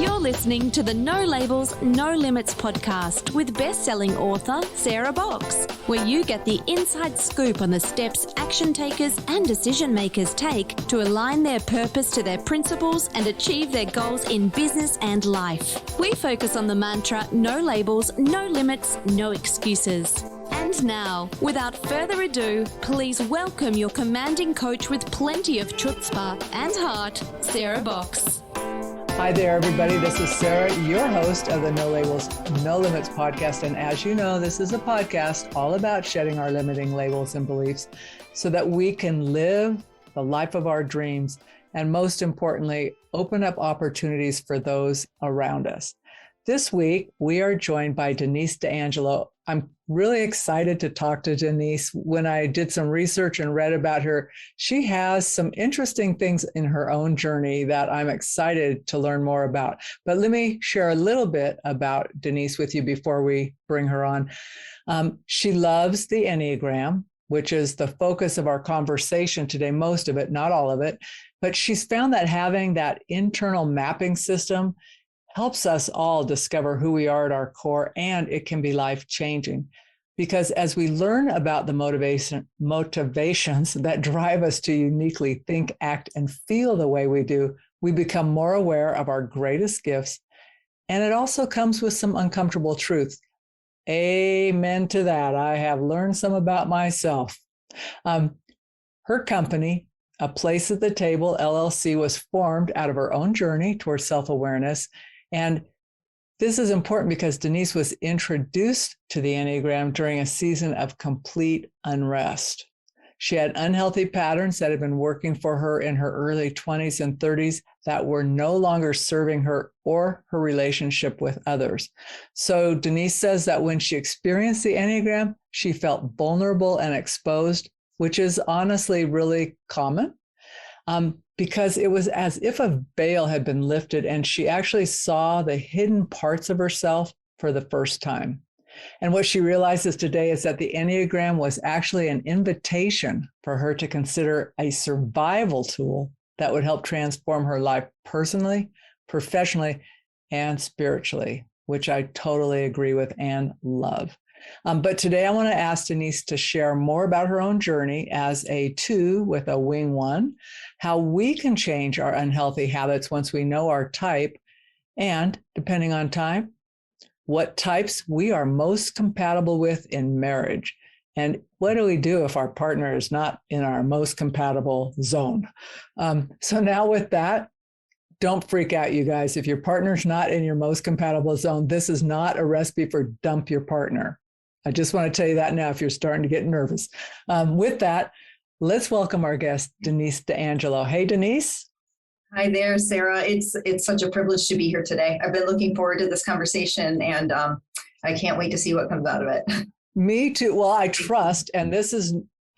You're listening to the No Labels, No Limits podcast with best-selling author Sarah Box, where you get the inside scoop on the steps action takers and decision makers take to align their purpose to their principles and achieve their goals in business and life. We focus on the mantra, no labels, no limits, no excuses. And now, without further ado, please welcome your commanding coach with plenty of chutzpah and heart, Sarah Box. Hi there, everybody. This is Sarah, your host of the No Labels, No Limits podcast. And as you know, this is a podcast all about shedding our limiting labels and beliefs so that we can live the life of our dreams. And most importantly, open up opportunities for those around us. This week, we are joined by Denise DeAngelo. I'm really excited to talk to Denise. When I did some research and read about her, she has some interesting things in her own journey that I'm excited to learn more about. But let me share a little bit about Denise with you before we bring her on. She loves the Enneagram, which is the focus of our conversation today, most of it, not all of it. But she's found that having that internal mapping system helps us all discover who we are at our core, and it can be life-changing. Because as we learn about the motivations that drive us to uniquely think, act, and feel the way we do, we become more aware of our greatest gifts. And it also comes with some uncomfortable truths. Amen to that. I have learned some about myself. Her company, A Place at the Table LLC, was formed out of her own journey towards self-awareness. And this is important because Denise was introduced to the Enneagram during a season of complete unrest. She had unhealthy patterns that had been working for her in her early 20s and 30s that were no longer serving her or her relationship with others. So Denise says that when she experienced the Enneagram, she felt vulnerable and exposed, which is honestly really common. Because it was as if a veil had been lifted and she actually saw the hidden parts of herself for the first time. And what she realizes today is that the Enneagram was actually an invitation for her to consider a survival tool that would help transform her life personally, professionally, and spiritually, which I totally agree with and love. But today I want to ask Denise to share more about her own journey as a 2 with a wing 1, how we can change our unhealthy habits once we know our type, and depending on time, what types we are most compatible with in marriage. And what do we do if our partner is not in our most compatible zone? So now with that, don't freak out, you guys. If your partner's not in your most compatible zone, this is not a recipe for dump your partner. I just want to tell you that now if you're starting to get nervous. With that, let's welcome our guest, Denise DeAngelo. Hey, Denise. Hi there, Sarah. It's such a privilege to be here today. I've been looking forward to this conversation, and I can't wait to see what comes out of it. Me too. Well, I trust, and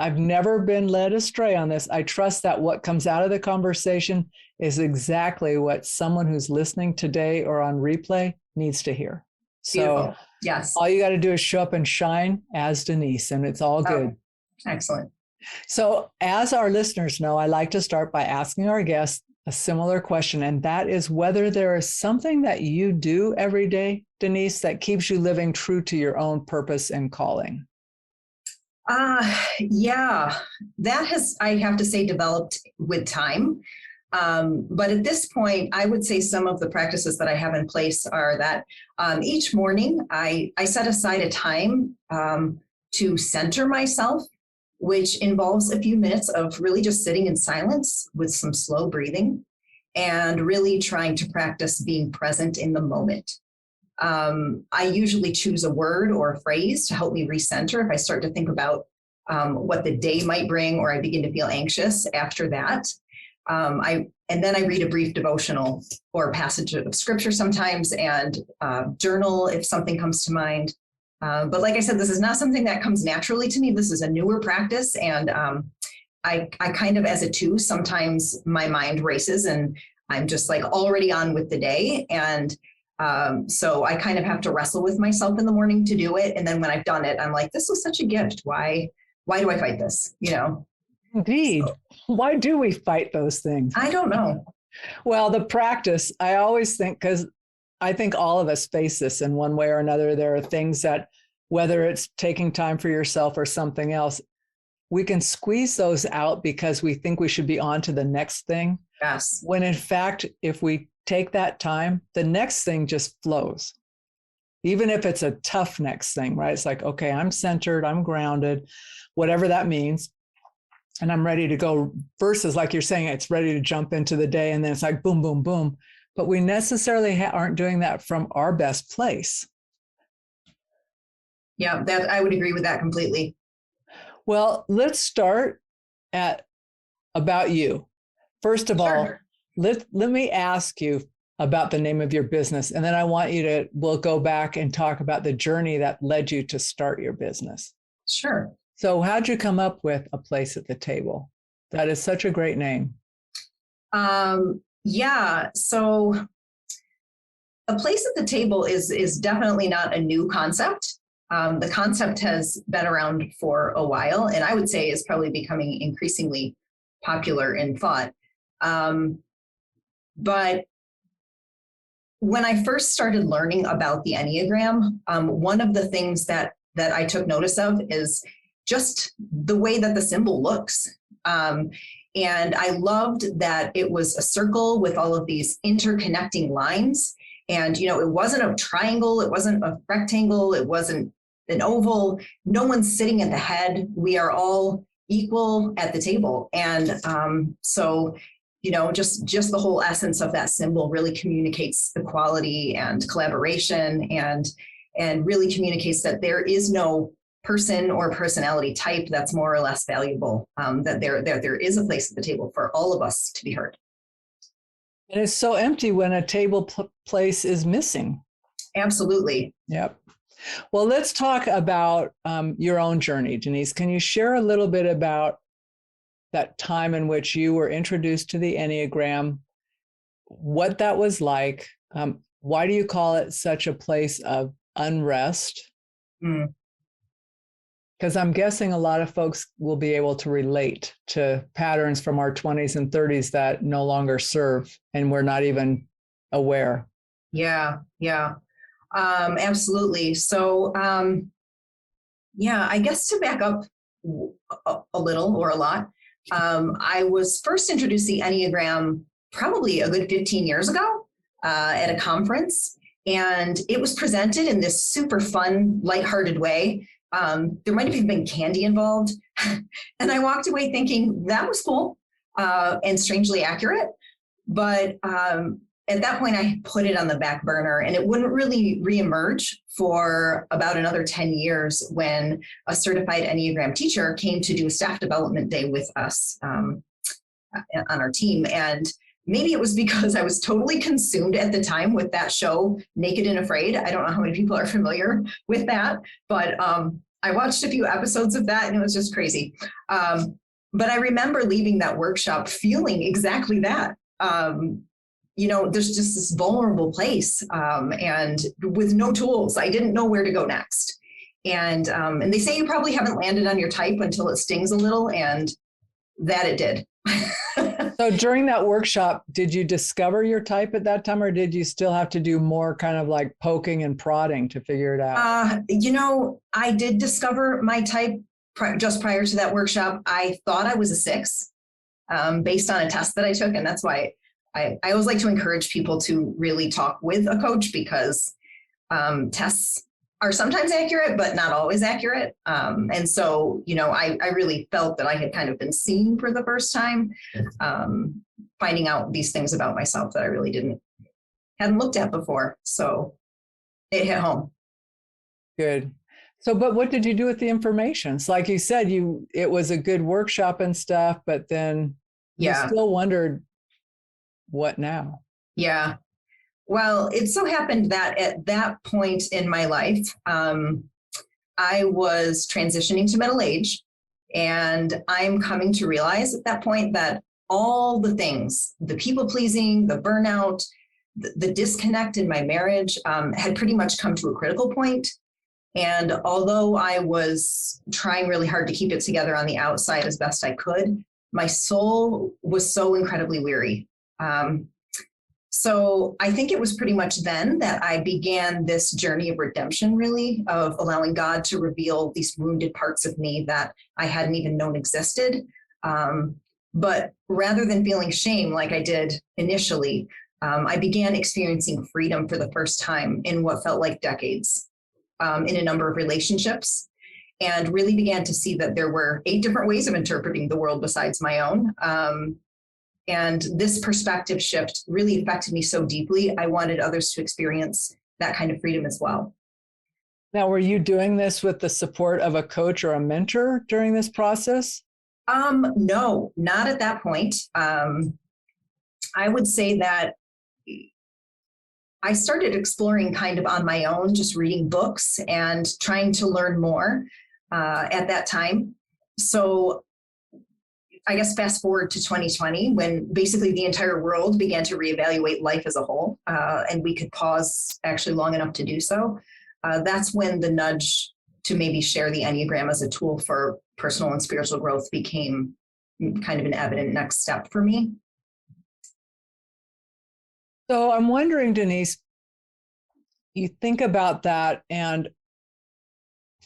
I've never been led astray on this. I trust that what comes out of the conversation is exactly what someone who's listening today or on replay needs to hear. Beautiful. Yes. All you got to do is show up and shine as Denise, and it's all good. Excellent. So as our listeners know, I like to start by asking our guests a similar question, and that is whether there is something that you do every day, Denise, that keeps you living true to your own purpose and calling. Yeah, that has, I have to say, developed with time. But at this point, I would say some of the practices that I have in place are that each morning I set aside a time to center myself, which involves a few minutes of really just sitting in silence with some slow breathing and really trying to practice being present in the moment. I usually choose a word or a phrase to help me recenter if I start to think about what the day might bring or I begin to feel anxious after that. And then I read a brief devotional or passage of scripture sometimes and journal if something comes to mind. But like I said, this is not something that comes naturally to me. This is a newer practice. And I kind of, as a 2, sometimes my mind races and I'm just like already on with the day. And so I kind of have to wrestle with myself in the morning to do it. And then when I've done it, I'm like, this was such a gift. Why do I fight this? You know? Indeed. So, why do we fight those things? I don't know. Well, the practice, I always think, because I think all of us face this in one way or another. There are things that, whether it's taking time for yourself or something else, we can squeeze those out because we think we should be on to the next thing. Yes. When in fact, if we take that time, the next thing just flows. Even if it's a tough next thing, right? It's like, okay, I'm centered, I'm grounded, whatever that means. And I'm ready to go, versus like you're saying, it's ready to jump into the day. And then it's like, boom, boom, boom. But we necessarily aren't doing that from our best place. Yeah, that I would agree with that completely. Well, let's start at about you. First of all, let me ask you about the name of your business. And then we'll go back and talk about the journey that led you to start your business. Sure. So how'd you come up with A Place at the Table? That is such a great name. Yeah. So A Place at the Table is definitely not a new concept. The concept has been around for a while, and I would say is probably becoming increasingly popular in thought. But when I first started learning about the Enneagram, one of the things that I took notice of is just the way that the symbol looks. And I loved that it was a circle with all of these interconnecting lines. And, it wasn't a triangle, it wasn't a rectangle, it wasn't an oval. No one's sitting at the head. We are all equal at the table. And so, just the whole essence of that symbol really communicates equality and collaboration, and really communicates that there is no person or personality type that's more or less valuable, that there is a place at the table for all of us to be heard. And it's so empty when a table place is missing. Absolutely. Yep. Well, let's talk about your own journey, Denise. Can you share a little bit about that time in which you were introduced to the Enneagram, what that was like? Why do you call it such a place of unrest? Because I'm guessing a lot of folks will be able to relate to patterns from our 20s and 30s that no longer serve, and we're not even aware. Yeah. Absolutely. So, I guess to back up a little or a lot, I was first introduced to the Enneagram probably a good 15 years ago at a conference, and it was presented in this super fun, lighthearted way. There might have even been candy involved. And I walked away thinking that was cool and strangely accurate. But at that point, I put it on the back burner, and it wouldn't really reemerge for about another 10 years when a certified Enneagram teacher came to do a staff development day with us on our team. And maybe it was because I was totally consumed at the time with that show, Naked and Afraid. I don't know how many people are familiar with that, but I watched a few episodes of that, and it was just crazy. But I remember leaving that workshop feeling exactly that. There's just this vulnerable place, and with no tools. I didn't know where to go next. And they say you probably haven't landed on your type until it stings a little, and that it did. So during that workshop, did you discover your type at that time, or did you still have to do more kind of like poking and prodding to figure it out? I did discover my type just prior to that workshop. I thought I was a 6 based on a test that I took. And that's why I always like to encourage people to really talk with a coach, because tests are sometimes accurate, but not always accurate. And so, I really felt that I had kind of been seen for the first time, finding out these things about myself that I really hadn't looked at before. So it hit home. Good. So, but what did you do with the information? So like you said, it was a good workshop and stuff, but then you still wondered, what now? Yeah. Well, it so happened that at that point in my life, I was transitioning to middle age, and I'm coming to realize at that point that all the things, the people pleasing, the burnout, the disconnect in my marriage had pretty much come to a critical point. And although I was trying really hard to keep it together on the outside as best I could, my soul was so incredibly weary. So I think it was pretty much then that I began this journey of redemption, really, of allowing God to reveal these wounded parts of me that I hadn't even known existed. But rather than feeling shame like I did initially, I began experiencing freedom for the first time in what felt like decades, in a number of relationships, and really began to see that there were 8 different ways of interpreting the world besides my own. And this perspective shift really affected me so deeply. I wanted others to experience that kind of freedom as well. Now, were you doing this with the support of a coach or a mentor during this process? No, not at that point. I would say that I started exploring kind of on my own, just reading books and trying to learn more at that time. So I guess fast forward to 2020, when basically the entire world began to reevaluate life as a whole, and we could pause actually long enough to do so. That's when the nudge to maybe share the Enneagram as a tool for personal and spiritual growth became kind of an evident next step for me. So I'm wondering, Denise, you think about that, and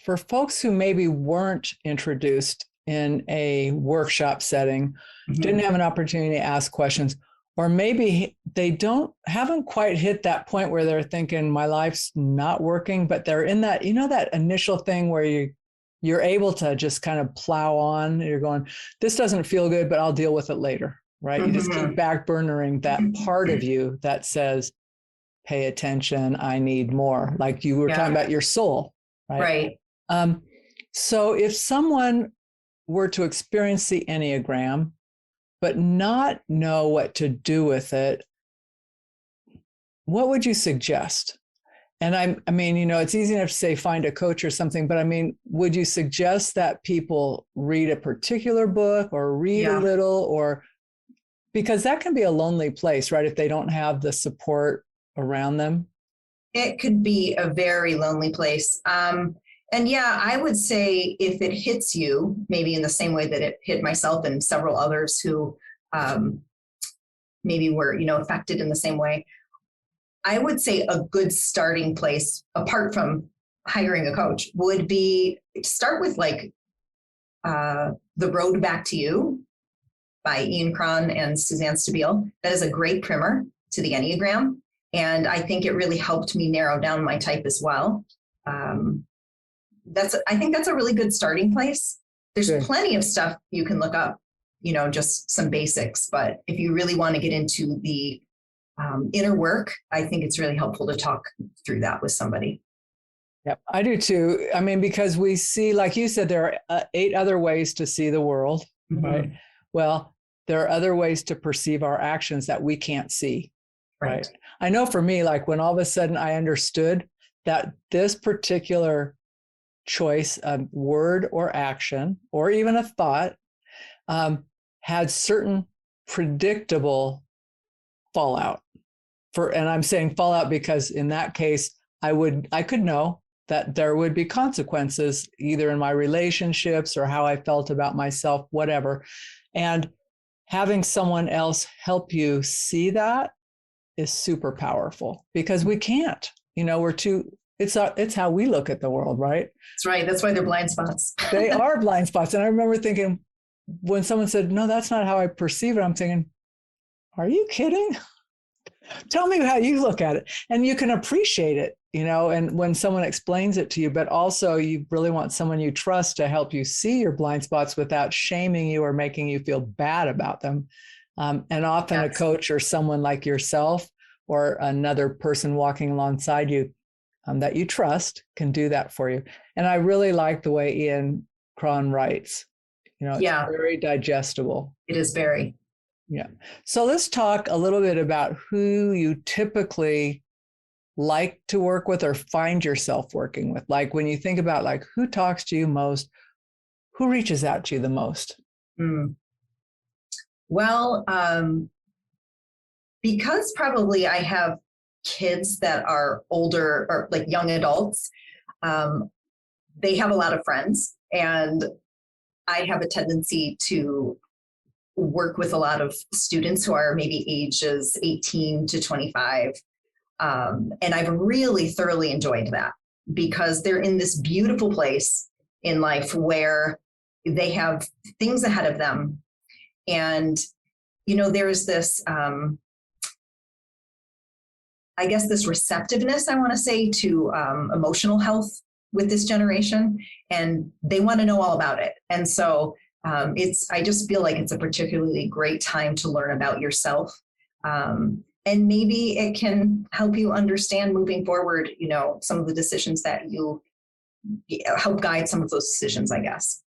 for folks who maybe weren't introduced in a workshop setting, didn't have an opportunity to ask questions, or maybe they haven't quite hit that point where they're thinking my life's not working, but they're in that, that initial thing where you're able to just kind of plow on. You're going, this doesn't feel good, but I'll deal with it later, right? You just keep backburnering that part of you that says, pay attention, I need more. Like you were talking about your soul, right? Right. So if someone were to experience the Enneagram, but not know what to do with it, what would you suggest? And I mean, it's easy enough to say find a coach or something, but I mean, would you suggest that people read a particular book or read a little, or because that can be a lonely place, right? If they don't have the support around them. It could be a very lonely place. And I would say if it hits you, maybe in the same way that it hit myself and several others who maybe were, affected in the same way, I would say a good starting place, apart from hiring a coach, would be start with The Road Back to You by Ian Cron and Suzanne Stabile. That is a great primer to the Enneagram. And I think it really helped me narrow down my type as well. I think that's a really good starting place. There's plenty of stuff you can look up, just some basics. But if you really want to get into the inner work, I think it's really helpful to talk through that with somebody. Yep, I do too. I mean, because we see, like you said, there are 8 other ways to see the world, right? Well, there are other ways to perceive our actions that we can't see, right? I know for me, like when all of a sudden I understood that this particular choice, a word or action, or even a thought, had certain predictable fallout. And I'm saying fallout because in that case, I could know that there would be consequences either in my relationships or how I felt about myself, whatever. And having someone else help you see that is super powerful because we can't, it's how we look at the world, right? That's right. That's why they're blind spots. They are blind spots. And I remember thinking when someone said, no, that's not how I perceive it. I'm thinking, are you kidding? Tell me how you look at it. And you can appreciate it, and when someone explains it to you, but also you really want someone you trust to help you see your blind spots without shaming you or making you feel bad about them. And often a coach or someone like yourself or another person walking alongside you that you trust can do that for you. And I really like the way Ian Cron writes. It's very digestible. It is very. Yeah. So let's talk a little bit about who you typically like to work with or find yourself working with. Like when you think about who talks to you most, who reaches out to you the most? Well, because probably I have kids that are older or young adults, they have a lot of friends, and I have a tendency to work with a lot of students who are maybe ages 18 to 25. And I've really thoroughly enjoyed that because they're in this beautiful place in life where they have things ahead of them. And, there's this, I guess, this receptiveness, I want to say, to emotional health with this generation, and they want to know all about it. And so I just feel like it's a particularly great time to learn about yourself. And maybe it can help you understand moving forward, some of the decisions that you help guide some of those decisions, I guess.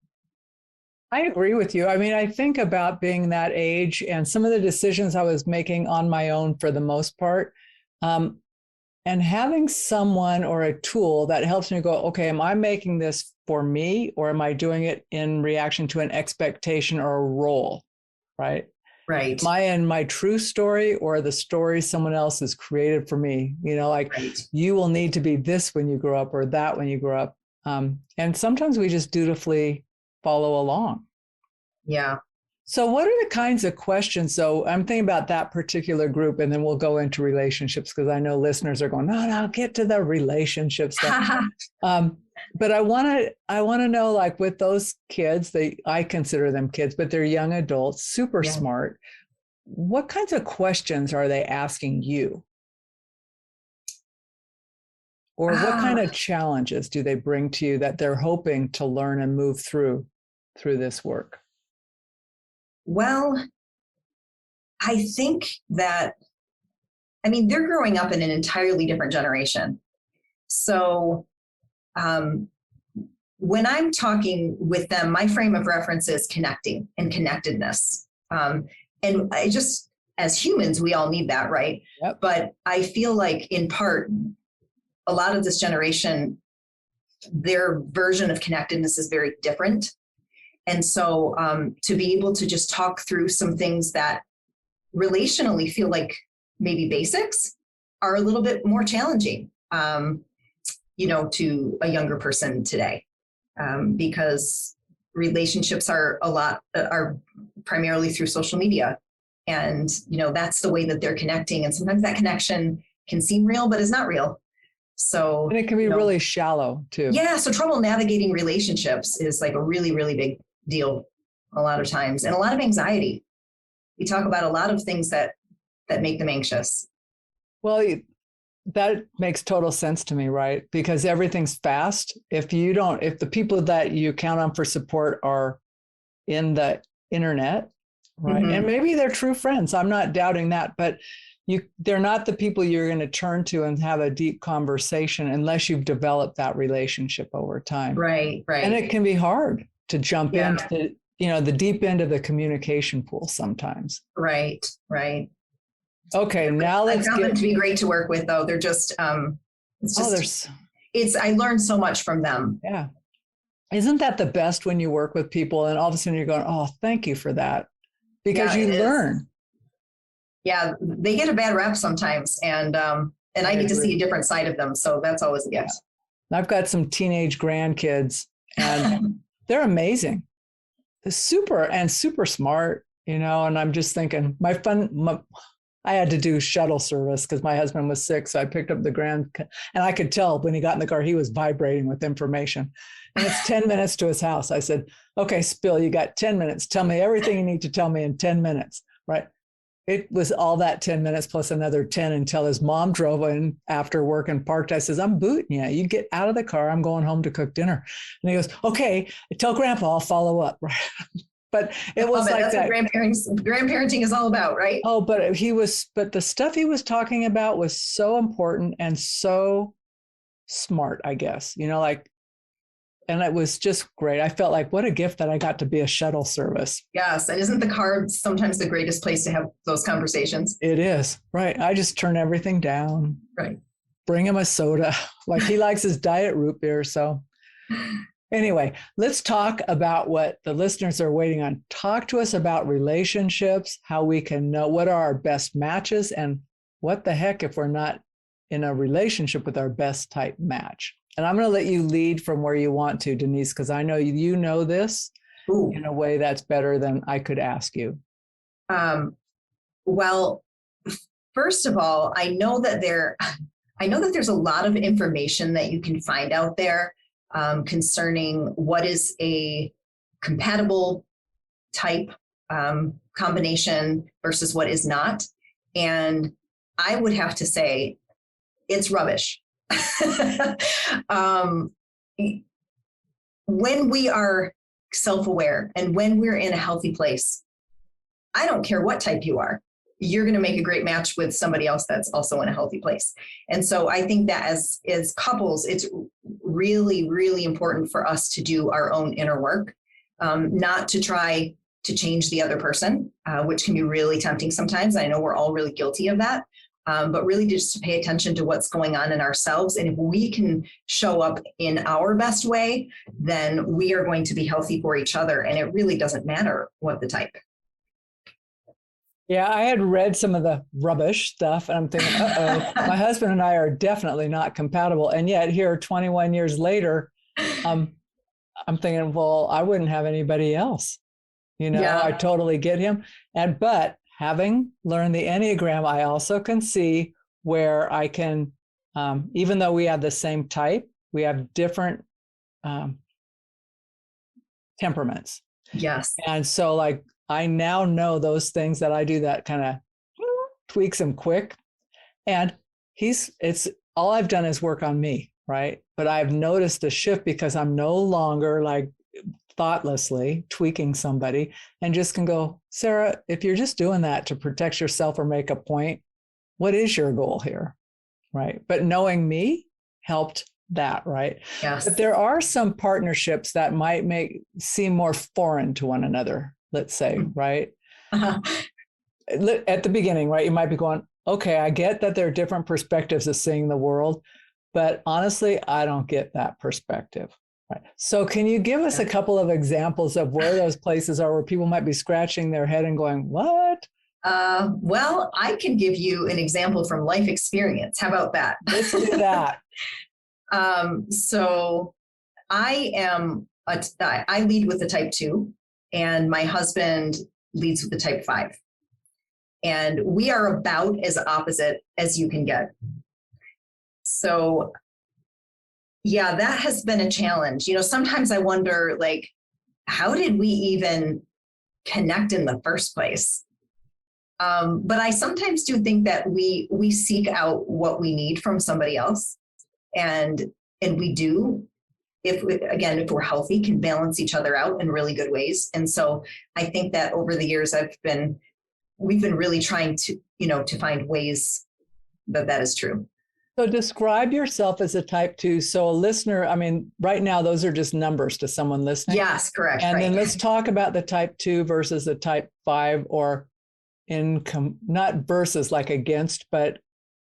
I agree with you. I mean, I think about being that age and some of the decisions I was making on my own for the most part. And having someone or a tool that helps me go, okay, am I making this for me, or am I doing it in reaction to an expectation or a role, right? Right. Am I in my true story or the story someone else has created for me? Right. You will need to be this when you grow up or that when you grow up. And sometimes we just dutifully follow along. Yeah. So what are the kinds of questions? So I'm thinking about that particular group, and then we'll go into relationships because I know listeners are going, no, get to the relationship stuff. But I want to know, like with those kids, I consider them kids, but they're young adults, super smart. What kinds of questions are they asking you? Or what kind of challenges do they bring to you that they're hoping to learn and move through this work? Well, I think that, they're growing up in an entirely different generation. So when I'm talking with them, my frame of reference is connecting and connectedness. And I just, as humans, we all need that, right? Yep. But I feel like in part, a lot of this generation, their version of connectedness is very different. And so to be able to just talk through some things that relationally feel like maybe basics are a little bit more challenging, to a younger person today, because relationships are primarily through social media. And, that's the way that they're connecting. And sometimes that connection can seem real, but is not real. So, and it can be really shallow too. Yeah. So trouble navigating relationships is like a really, really big deal a lot of times, and a lot of anxiety. We talk about a lot of things that make them anxious. Well, that makes total sense to me, right? Because everything's fast. If the people that you count on for support are in the internet, right? Mm-hmm. And maybe they're true friends. I'm not doubting that, but they're not the people you're going to turn to and have a deep conversation unless you've developed that relationship over time. Right. And it can be hard to jump into, the deep end of the communication pool sometimes. Right. Okay, now let's I found them to be great to work with, though. They're just, I learned so much from them. Yeah. Isn't that the best when you work with people and all of a sudden you're going, oh, thank you for that? Because you learn. Yeah, they get a bad rep sometimes, and I get to see a different side of them. So that's always a gift. Yeah. I've got some teenage grandkids, and they're amazing. They're super smart, and I'm just thinking, I had to do shuttle service because my husband was sick. So I picked up and I could tell when he got in the car, he was vibrating with information. And it's 10 minutes to his house. I said, okay, Spill, you got 10 minutes. Tell me everything you need to tell me in 10 minutes, right? It was all that 10 minutes plus another 10 until his mom drove in after work and parked. I says, I'm booting you. You get out of the car. I'm going home to cook dinner. And he goes, okay, tell Grandpa I'll follow up. Right. But it was like that's that. What grandparenting is all about, right? Oh, but the stuff he was talking about was so important and so smart, I guess, and it was just great. I felt like what a gift that I got to be a shuttle service. Yes. And isn't the car sometimes the greatest place to have those conversations? It is. Right. I just turn everything down. Right. Bring him a soda. Like he likes his diet root beer. So anyway, let's talk about what the listeners are waiting on. Talk to us about relationships, how we can know what are our best matches, and what the heck if we're not in a relationship with our best type match. And I'm going to let you lead from where you want to, Denise, because I know you know this in a way that's better than I could ask you. Well, first of all, I know that there's a lot of information that you can find out there concerning what is a compatible type combination versus what is not. And I would have to say it's rubbish. When we are self-aware and when we're in a healthy place, I don't care what type you are, you're going to make a great match with somebody else that's also in a healthy place. And so I think that as couples, it's really, really important for us to do our own inner work, not to try to change the other person, which can be really tempting sometimes. I know we're all really guilty of that, but really just to pay attention to what's going on in ourselves. And if we can show up in our best way, then we are going to be healthy for each other. And it really doesn't matter what the type. Yeah, I had read some of the rubbish stuff and I'm thinking, my husband and I are definitely not compatible. And yet here 21 years later, I'm thinking, well, I wouldn't have anybody else. Yeah. I totally get him. But having learned the Enneagram, I also can see where I can, even though we have the same type, we have different temperaments. Yes. And so like, I now know those things that I do that kind of tweaks him quick. And it's all I've done is work on me, right? But I've noticed a shift because I'm no longer like thoughtlessly tweaking somebody and just can go, Sarah, if you're just doing that to protect yourself or make a point, what is your goal here? Right. But knowing me helped that, right? Yes. But there are some partnerships that might seem more foreign to one another, let's say, right? Uh-huh. At the beginning, right? You might be going, okay, I get that there are different perspectives of seeing the world, but honestly, I don't get that perspective. Right. So can you give us a couple of examples of where those places are where people might be scratching their head and going, what? Well, I can give you an example from life experience. How about that? Let's do that. So I lead with the type 2 and my husband leads with the type 5. And we are about as opposite as you can get. So yeah, that has been a challenge. Sometimes I wonder, like, how did we even connect in the first place? But I sometimes do think that we seek out what we need from somebody else. And we do, if we're healthy, can balance each other out in really good ways. And so I think that over the years, we've been really trying to, to find ways that is true. So describe yourself as a type 2. So a listener, I mean, right now, those are just numbers to someone listening. Yes, correct. And right. then let's talk about the type 2 versus the type 5 or not versus like against, but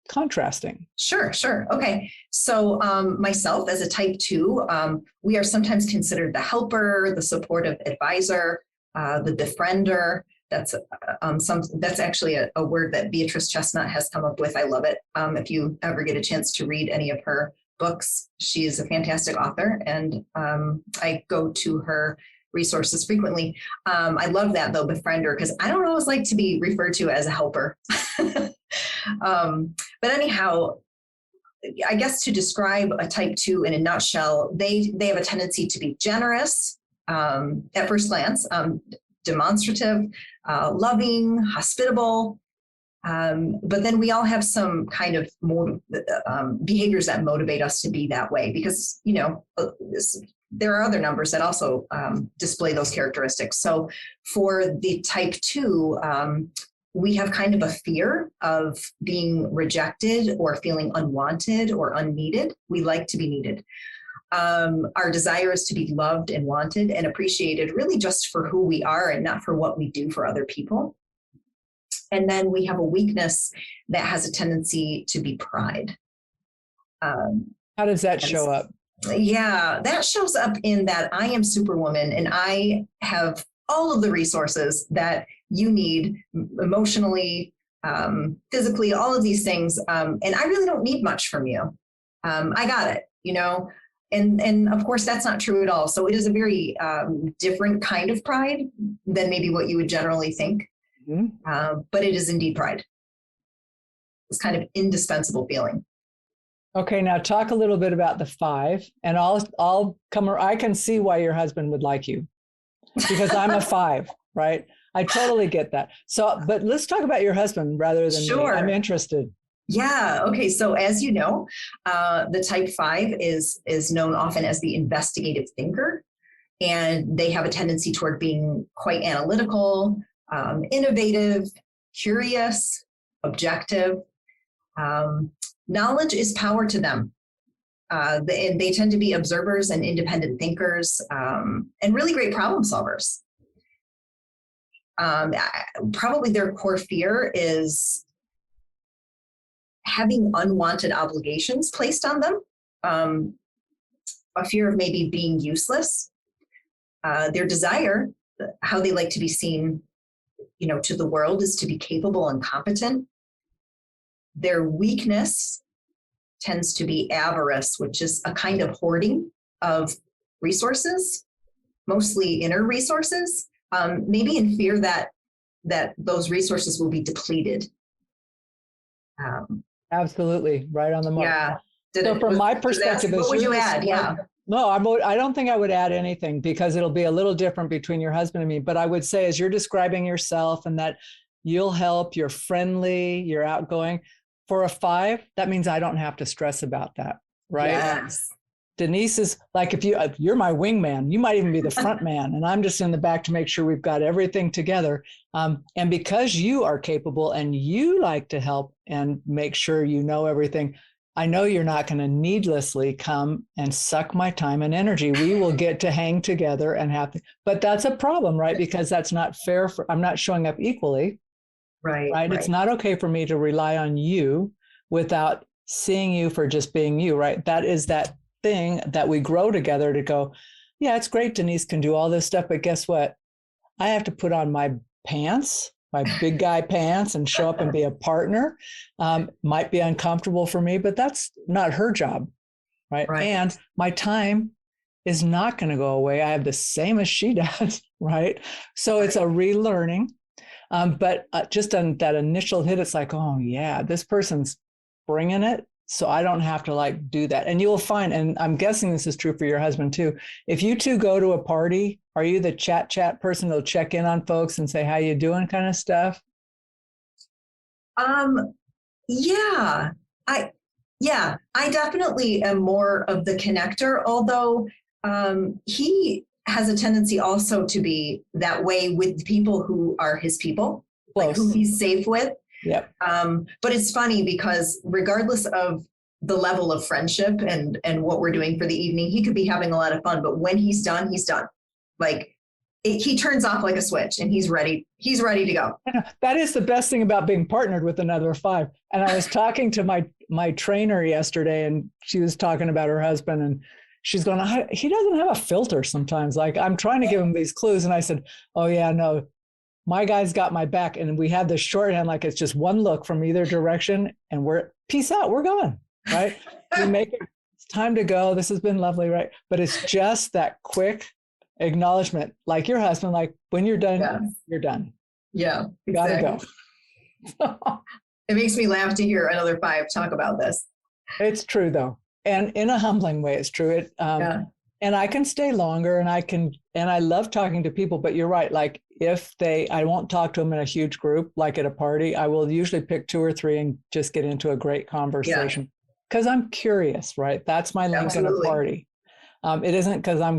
contrasting. Sure. Okay. So myself as a type 2, we are sometimes considered the helper, the supportive advisor, the befriender. That's actually a word that Beatrice Chestnut has come up with. I love it. If you ever get a chance to read any of her books, she is a fantastic author, and I go to her resources frequently. I love that though, befriender, because I don't always like to be referred to as a helper. But anyhow, I guess to describe a type 2 in a nutshell, they have a tendency to be generous at first glance, demonstrative, loving, hospitable. But then we all have some kind of behaviors that motivate us to be that way because, there are other numbers that also display those characteristics. So for the type 2, we have kind of a fear of being rejected or feeling unwanted or unneeded. We like to be needed. Our desire is to be loved and wanted and appreciated really just for who we are and not for what we do for other people. And then we have a weakness that has a tendency to be pride. How does that show up? Yeah, that shows up in that I am Superwoman and I have all of the resources that you need emotionally, physically, all of these things. And I really don't need much from you. I got it, And of course, that's not true at all. So it is a very different kind of pride than maybe what you would generally think. but it is indeed pride. It's kind of indispensable feeling. Okay, now talk a little bit about the 5, and I'll come. I can see why your husband would like you, because I'm a 5, right? I totally get that. So, but let's talk about your husband rather than Sure. me. I'm interested. Yeah. Okay. So as you know, the type 5 is known often as the investigative thinker, and they have a tendency toward being quite analytical, innovative, curious, objective. Knowledge is power to them. They tend to be observers and independent thinkers, and really great problem solvers. Probably their core fear is having unwanted obligations placed on them, a fear of maybe being useless. Their desire, how they like to be seen, to the world, is to be capable and competent. Their weakness tends to be avarice, which is a kind of hoarding of resources, mostly inner resources, maybe in fear that those resources will be depleted. Absolutely, right on the mark. Yeah. So from my perspective, what would you add? Yeah. No, I don't think I would add anything, because it'll be a little different between your husband and me. But I would say, as you're describing yourself and that you'll help, you're friendly, you're outgoing. For a 5, that means I don't have to stress about that, right? Yes. Denise is like, if you're my wingman, you might even be the front man, and I'm just in the back to make sure we've got everything together. And because you are capable and you like to help and make sure you know everything, I know you're not going to needlessly come and suck my time and energy. We will get to hang together and but that's a problem, right? Because that's not fair. I'm not showing up equally. Right. It's not okay for me to rely on you without seeing you for just being you, right? That is that thing that we grow together to go, yeah, it's great. Denise can do all this stuff, but guess what? I have to put on my pants, my big guy pants, and show up and be a partner. Might be uncomfortable for me, but that's not her job, right? And my time is not going to go away. I have the same as she does, right? So it's a relearning. But just on that initial hit, it's like, oh yeah, this person's bringing it. So I don't have to do that. And you'll find, and I'm guessing this is true for your husband too, if you two go to a party, are you the chat person that'll check in on folks and say, how you doing kind of stuff? Yeah, I definitely am more of the connector, although he has a tendency also to be that way with people who are his people, like who he's safe with. Yeah. But it's funny because regardless of the level of friendship and what we're doing for the evening, he could be having a lot of fun, but when he's done, he's done. He turns off like a switch and he's ready to go. That is the best thing about being partnered with another 5. And I was talking to my trainer yesterday, and she was talking about her husband, and she's going, he doesn't have a filter sometimes. I'm trying to give him these clues. And I said, oh yeah, no, my guy's got my back. And we have the shorthand, it's just one look from either direction, and peace out, we're going, right? It's time to go. This has been lovely, right? But it's just that quick acknowledgement, like your husband, when you're done, you're done. Yeah, you gotta go. It makes me laugh to hear another 5 talk about this. It's true though. And in a humbling way, it's true. And I can stay longer, and I love talking to people, but you're right. I won't talk to them in a huge group, like at a party. I will usually pick 2 or 3 and just get into a great conversation because I'm curious, right? That's my link in a party. It isn't because I'm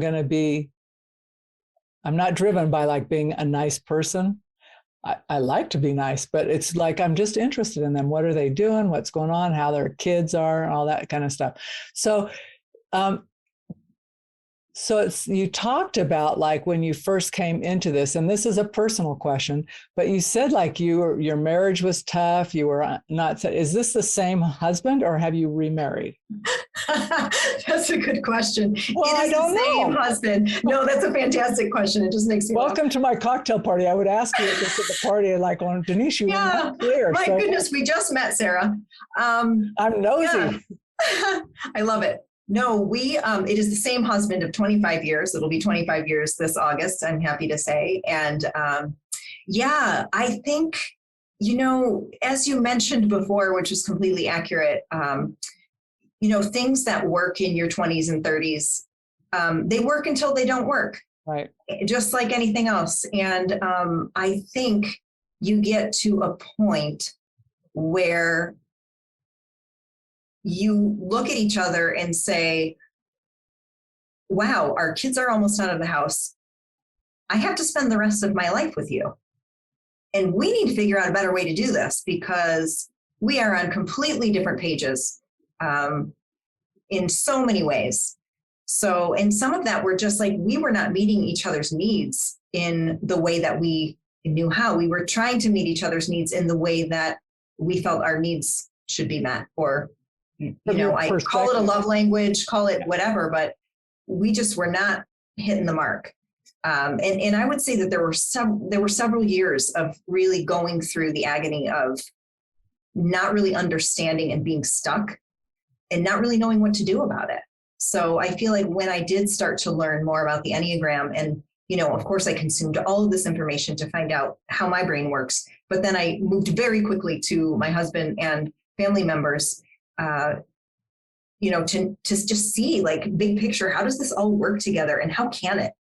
not driven by being a nice person. I like to be nice, but it's I'm just interested in them. What are they doing? What's going on? How their kids are, all that kind of stuff. So, you talked about when you first came into this, and this is a personal question, but you said your marriage was tough. You were not. Is this the same husband, or have you remarried? That's a good question. Well, it is the same husband. No, that's a fantastic question. It just makes me welcome to my cocktail party. I would ask you at the party, Denise, you were not clear. My goodness, we just met, Sarah. I'm nosy. Yeah. I love it. No, it is the same husband of 25 years. It'll be 25 years this August, I'm happy to say. And Yeah, I think, as you mentioned before, which was completely accurate, things that work in your 20s and 30s, they work until they don't work. Right. Just like anything else. And I think you get to a point where you look at each other and say, wow, our kids are almost out of the house. I have to spend the rest of my life with you. And we need to figure out a better way to do this because we are on completely different pages in so many ways. So, and some of that were just like, we were not meeting each other's needs in the way that we knew how. We were trying to meet each other's needs in the way that we felt our needs should be met. Or, I call it a love language, call it whatever, but we just were not hitting the mark. And I would say that there were several years of really going through the agony of not really understanding and being stuck and not really knowing what to do about it. So I feel like when I did start to learn more about the Enneagram, and, of course I consumed all of this information to find out how my brain works, but then I moved very quickly to my husband and family members, to just see like big picture, how does this all work together and how can it?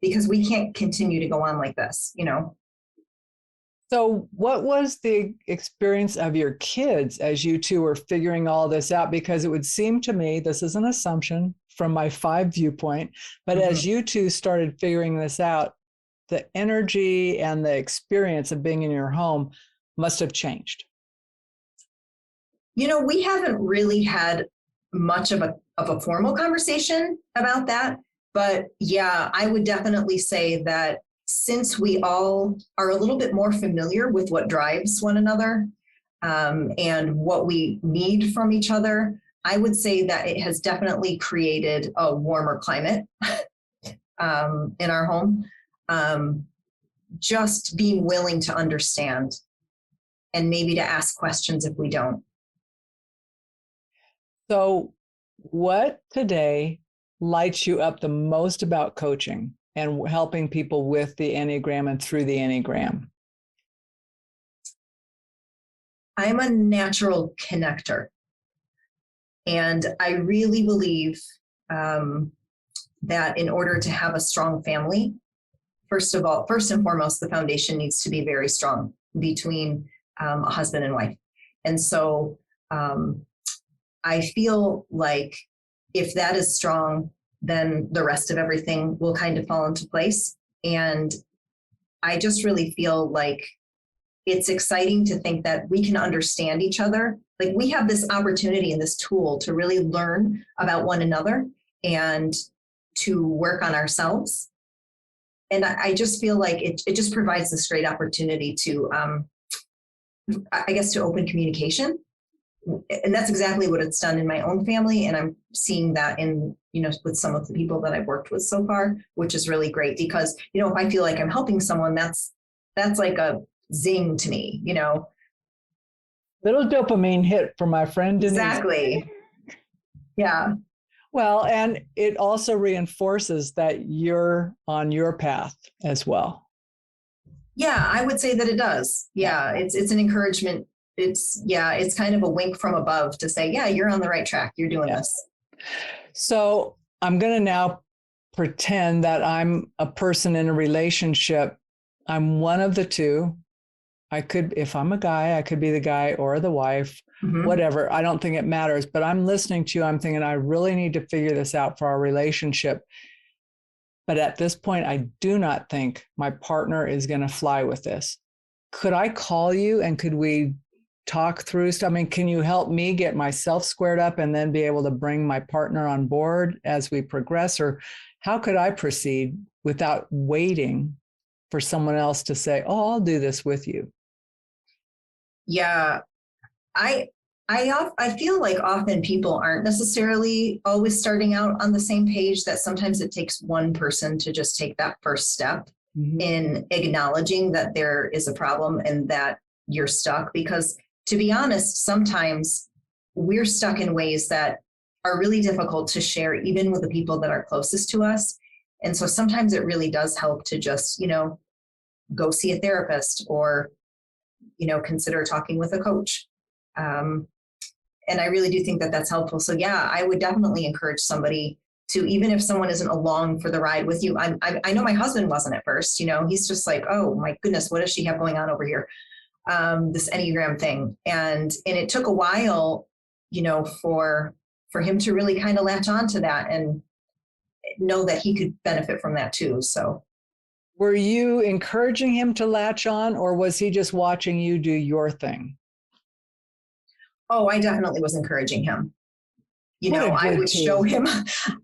Because we can't continue to go on like this, So what was the experience of your kids as you two were figuring all this out? Because it would seem to me, this is an assumption from my 5 viewpoint, but as you two started figuring this out, the energy and the experience of being in your home must have changed. We haven't really had much of a formal conversation about that. But yeah, I would definitely say that since we all are a little bit more familiar with what drives one another and what we need from each other, I would say that it has definitely created a warmer climate in our home. Just being willing to understand and maybe to ask questions if we don't. So what today lights you up the most about coaching and helping people with the Enneagram and through the Enneagram? I'm a natural connector. And I really believe that in order to have a strong family, first and foremost, the foundation needs to be very strong between a husband and wife. And so I feel like if that is strong, then the rest of everything will kind of fall into place. And I just really feel like it's exciting to think that we can understand each other. Like we have this opportunity and this tool to really learn about one another and to work on ourselves. And I just feel like it just provides this great opportunity to, to open communication. And that's exactly what it's done in my own family. And I'm seeing that in, with some of the people that I've worked with so far, which is really great because, if I feel like I'm helping someone, that's like a zing to me, Little dopamine hit for my friend Denise. Exactly. Yeah. Well, and it also reinforces that you're on your path as well. Yeah, I would say that it does. Yeah, it's an encouragement. It's kind of a wink from above to say, yeah, you're on the right track. You're doing this. So I'm going to now pretend that I'm a person in a relationship. I'm one of the two. If I'm a guy, I could be the guy or the wife, whatever. I don't think it matters, but I'm listening to you. I'm thinking, I really need to figure this out for our relationship. But at this point, I do not think my partner is going to fly with this. Could I call you and could we talk through stuff? I mean, can you help me get myself squared up and then be able to bring my partner on board as we progress? Or how could I proceed without waiting for someone else to say, oh, I'll do this with you? Yeah, I feel like often people aren't necessarily always starting out on the same page, that sometimes it takes one person to just take that first step in acknowledging that there is a problem and that you're stuck. Because to be honest, sometimes we're stuck in ways that are really difficult to share, even with the people that are closest to us. And so sometimes it really does help to just, go see a therapist or, consider talking with a coach. And I really do think that that's helpful. So yeah, I would definitely encourage somebody to, even if someone isn't along for the ride with you. I know my husband wasn't at first, he's just like, oh my goodness, what does she have going on over here? This Enneagram thing. And it took a while, for him to really kind of latch on to that and know that he could benefit from that too. So. Were you encouraging him to latch on, or was he just watching you do your thing? Oh, I definitely was encouraging him. I would show him,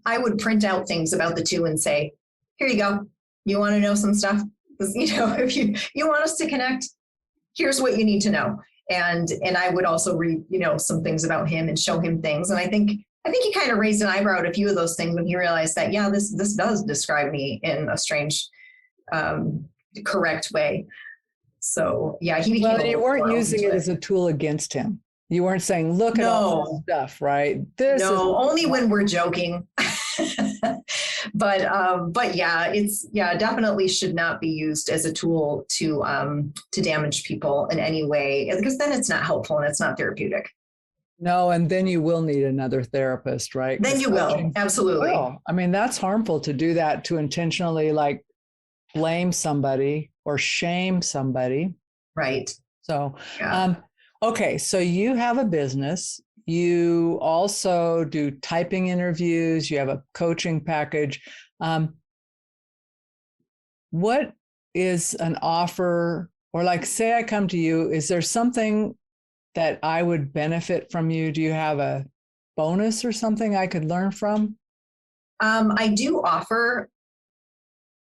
I would print out things about the two and say, here you go. You want to know some stuff? If you want us to connect, here's what you need to know. And I would also read, some things about him and show him things. And I think he kind of raised an eyebrow at a few of those things when he realized that, yeah, this does describe me in a strange, correct way. So yeah, he became. Well, you weren't using it as a tool against him. You weren't saying, look at all this stuff, right? Only when we're joking. But yeah, definitely should not be used as a tool to damage people in any way, because then it's not helpful and it's not therapeutic. No, and then you will need another therapist, right? Then you will, absolutely. I mean, that's harmful to do that, to intentionally blame somebody or shame somebody. Right. So, yeah. Okay, so you have a business. You also do typing interviews. You have a coaching package. What is an offer, or say I come to you, is there something that I would benefit from you? Do you have a bonus or something I could learn from? I do offer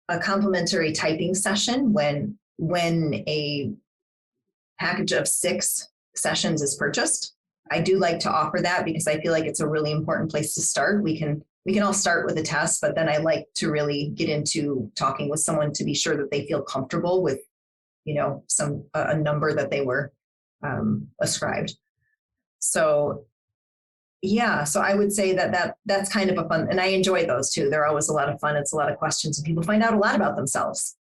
a complimentary typing session when a package of 6 sessions is purchased. I do like to offer that because I feel like it's a really important place to start. We can all start with a test, but then I like to really get into talking with someone to be sure that they feel comfortable with, a number that they were ascribed. So yeah, so I would say that's kind of a fun, and I enjoy those too. They're always a lot of fun. It's a lot of questions and people find out a lot about themselves.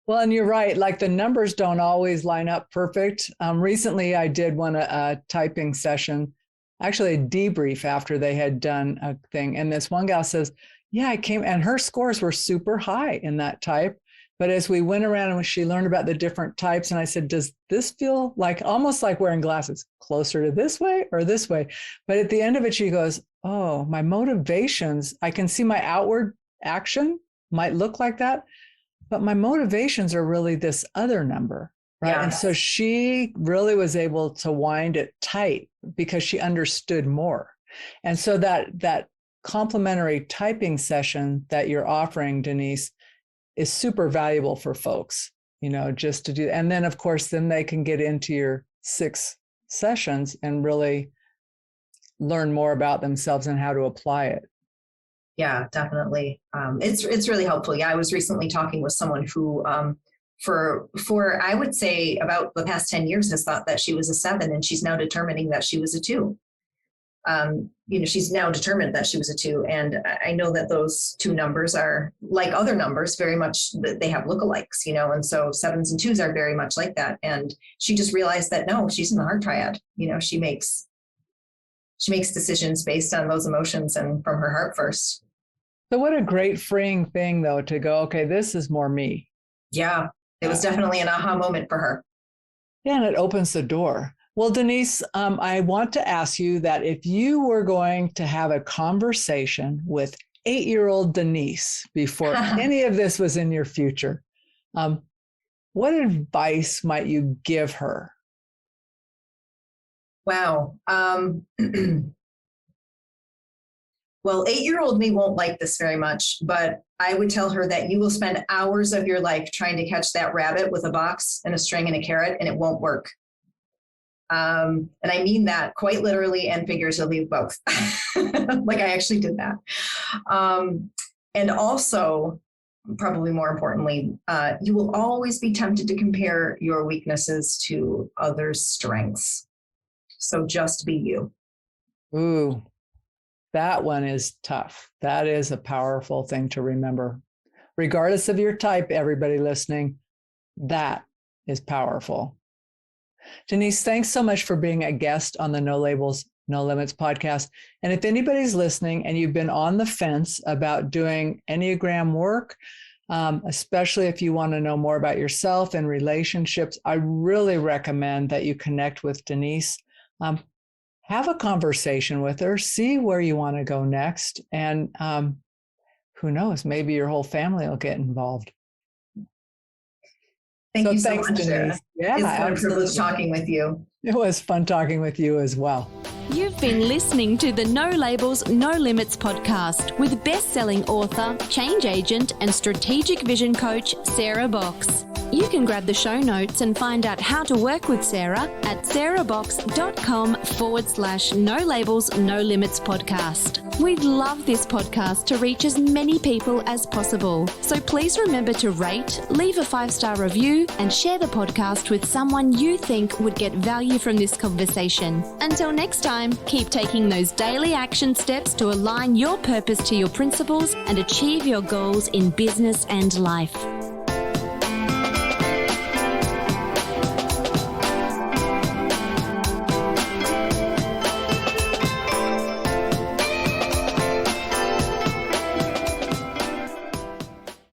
Well, and you're right. The numbers don't always line up perfect. Recently, I did a typing session, actually a debrief after they had done a thing. And this one gal says, yeah, I came, and her scores were super high in that type. But as we went around and she learned about the different types, and I said, does this feel almost like wearing glasses, closer to this way or this way? But at the end of it, she goes, oh, my motivations, I can see my outward action might look like that, but my motivations are really this other number, right? Yes. And so she really was able to wind it tight because she understood more. And so that complimentary typing session that you're offering, Denise, is super valuable for folks, just to do. And then, of course, then they can get into your 6 sessions and really learn more about themselves and how to apply it. Yeah, definitely. It's really helpful. Yeah, I was recently talking with someone who, for I would say about the past 10 years, has thought that she was a 7, and she's now determining that she was a 2. She's now determined that she was a 2, and I know that those 2 numbers are like other numbers, very much. They have lookalikes, and so 7s and 2s are very much like that. And she just realized that no, she's in the heart triad. She makes decisions based on those emotions and from her heart first. So what a great freeing thing, though, to go, okay, this is more me. Yeah, it was definitely an aha moment for her. Yeah, and it opens the door. Well, Denise, I want to ask you that if you were going to have a conversation with 8-year-old Denise before any of this was in your future, what advice might you give her? Wow. Well, 8-year-old me won't like this very much, but I would tell her that you will spend hours of your life trying to catch that rabbit with a box and a string and a carrot, and it won't work. And I mean that quite literally and figuratively both. I actually did that. And also, probably more importantly, you will always be tempted to compare your weaknesses to others' strengths. So just be you. Ooh, that one is tough. That is a powerful thing to remember. Regardless of your type, everybody listening, That is powerful. Denise, thanks so much for being a guest on the No Labels, No Limits podcast. And if anybody's listening and you've been on the fence about doing Enneagram work, especially if you want to know more about yourself and relationships, I really recommend that you connect with Denise. Have a conversation with her, see where you want to go next. And who knows, maybe your whole family will get involved. Thank you so much, Denise. Sarah. Yeah, it's been a absolutely. privilege talking with you. It was fun talking with you as well. You've been listening to the No Labels, No Limits podcast with best-selling author, change agent, and strategic vision coach, Sarah Box. You can grab the show notes and find out how to work with Sarah at sarahbox.com/No Labels, No Limits podcast. We'd love this podcast to reach as many people as possible. So please remember to rate, leave a 5-star review, and share the podcast with someone you think would get value from this conversation. Until next time, keep taking those daily action steps to align your purpose to your principles and achieve your goals in business and life.